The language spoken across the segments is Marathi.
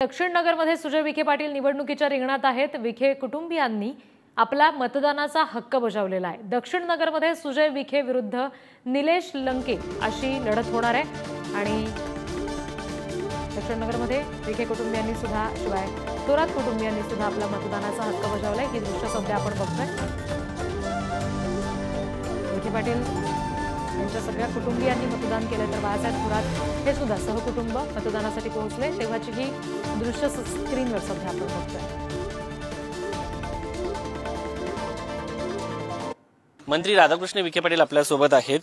दक्षिण नगरमध्ये सुजय विखे पाटील निवडणुकीच्या रिंगणात आहेत। विखे कुटुंबियांनी आपला मतदानाचा हक्क बजावलेला आहे। दक्षिण नगरमध्ये सुजय विखे विरुद्ध निलेश लंके अशी लढत होणार आहे आणि दक्षिण नगरमध्ये विखे कुटुंबियांनी सुद्धा शिवाय थोरात कुटुंबियांनी सुद्धा आपला मतदानाचा हक्क बजावलाय। ही दृश्य सध्या आपण बघतोय। विखे पाटील यांच्या सगळ्या कुटुंबियांनी मतदान केले तर बाळासाहेब थोरात हे सुद्धा सहकुटुंब मतदानासाठी पोहोचले तेव्हाची ही दृश्य स्क्रीनवर सध्या आपण बघतोय। मंत्री राधाकृष्ण विखे पाटील आपल्या सोबत आहेत।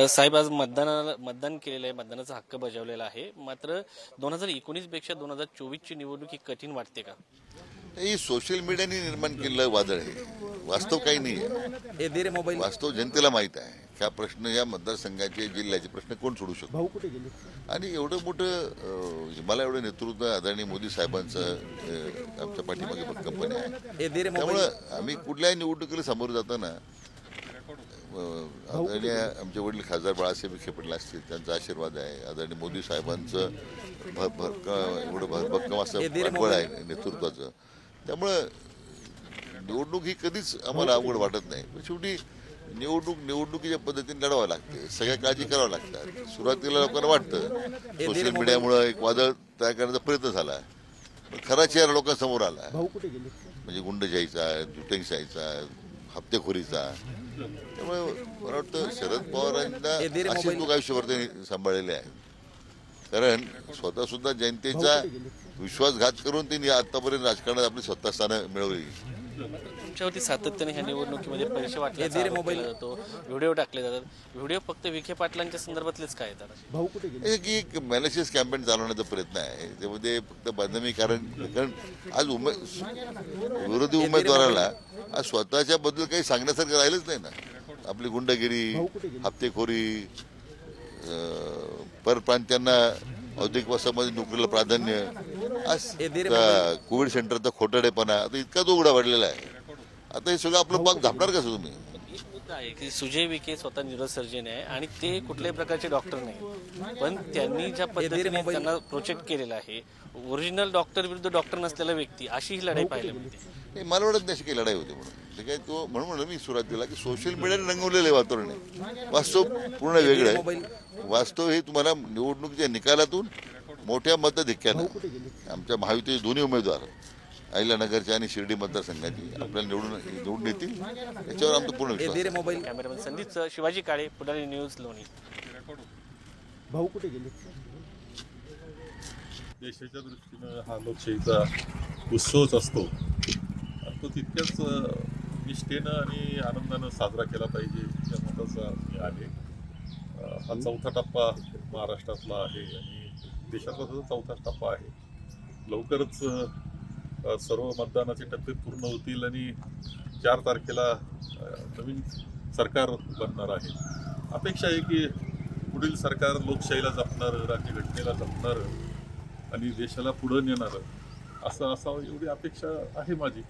साहेब, आज मतदान केलेलं आहे, मतदानाचा हक्क बजावलेला आहे, मात्र 2019 पेक्षा 2024 ची निवडणूक ही कठीण वाटते का? ही सोशल मीडियाने निर्माण केलेलं वादळ आहे, वास्तव काही नाही। वास्तव जनतेला माहित आहे हा प्रश्न या मतदारसंघाचे जिल्ह्याचे प्रश्न कोण सोडू शकतो। आणि एवढं मोठं मला एवढं नेतृत्व आदरणीय मोदी साहेबांचं आमच्या पाठीमागे भक्कमपणे आहे। त्यामुळे आम्ही कुठल्याही निवडणुकीला सामोरं जाताना आदरणीय आमचे वडील खासदार बाळासाहेब विखे पाटील असतील, त्यांचा आशीर्वाद आहे। आदरणीय मोदी साहेबांचं एवढं भक्कम असं पाठबळ आहे नेतृत्वाचं। त्यामुळं निवडणूक ही कधीच आम्हाला अवघड वाटत नाही। शेवटी निवडणुकीच्या पद्धतीने लढवावं लागते, सगळ्या काळजी करावं लागतात। सुरुवातीला लोकांना वाटतं सोशल मीडियामुळे एक वादळ तयार करण्याचा प्रयत्न झाला, पण खरा चेहरा लोकांसमोर आला, म्हणजे गुंडशाहीचा, लुटेशाहीचा, हप्तेखोरीचा। त्यामुळे मला वाटतं शरद पवारांना असे लोक आयुष्यभर त्यांनी सांभाळलेले आहे, कारण स्वतः सुद्धा जनतेचा विश्वासघात करून त्यांनी आतापर्यंत राजकारणात आपली स्वतः स्थानं मिळवली। तुमच्यावरती सातत्याने ह्या निवडणुकीमध्ये पैसे वाटले जातो, व्हिडिओ टाकले जातात, व्हिडिओ फक्त विखे पाटलांच्या संदर्भातलेच काय येतात? एक मॅलिशियस कॅम्पेन चालवण्याचा प्रयत्न आहे, त्यामध्ये फक्त बदनामी। कारण आज विरोधी उमेदवाराला आज स्वतःच्या बद्दल काही सांगण्यासारखं राहिलंच नाही ना। आपली गुंडगिरी, हप्तेखोरी, परप्रांत्यांना औद्योगिक वसाहतीमध्ये नोकरीला प्राधान्य, आज कोविड सेंटरचा खोटाडेपणा आता इतका तो उघडा वाढलेला आहे। आता हे सगळं आपलं पाक झापणार कसं तुम्ही? आहे की सुजय विखे स्वतः न्यूरोसर्जन आहे आणि ते कुठल्याही प्रकारचे डॉक्टर नाही, पण त्यांनी ज्या पद्धतीने त्यांना प्रोजेक्ट केलेला आहे, ओरिजिनल डॉक्टर विरुद्ध डॉक्टर नसलेला व्यक्ती, अशी ही लढाई पाहायला मिळते। मला वाटत नाही काही लढाई होती म्हणून, ते काय तो म्हणून मी सुरुवातीला की सोशल मीडियाने रंगवलेलं वातावरण आहे, वास्तव पूर्ण वेगळं आहे। वास्तव हे तुम्हाला निवडणुकीच्या निकालातून मोठ्या मतधिक्यानं आमच्या महायुतीचे दोन्ही उमेदवार अहिल्यानगरच्या आणि शिर्डी मतदारसंघाची आपल्याला निवडून येतील, याच्यावर आमचं पूर्ण विश्वास। कॅमेरामन संदीप शिवाजी काळे, पुढारी न्यूज, लोणी। भाऊ कुठे गेले? देशाच्या दृष्टीनं हा लोकशाहीचा उत्सवच असतो, तो तितक्याच निष्ठेनं आणि आनंदानं साजरा केला पाहिजे या मताचा मी आहे। हा चौथा टप्पा महाराष्ट्रातला आहे आणि देशातला सुद्धा चौथा टप्पा आहे। लवकरच सर्व मतदानाचे टप्पे पूर्ण होतील आणि 4 तारखेला नवीन सरकार बनणार आहे। अपेक्षा आहे की पुढील सरकार लोकशाहीला जपणारं, राज्यघटनेला जपणारं आणि देशाला पुढे नेणारं असं असावं, एवढी अपेक्षा आहे माझी।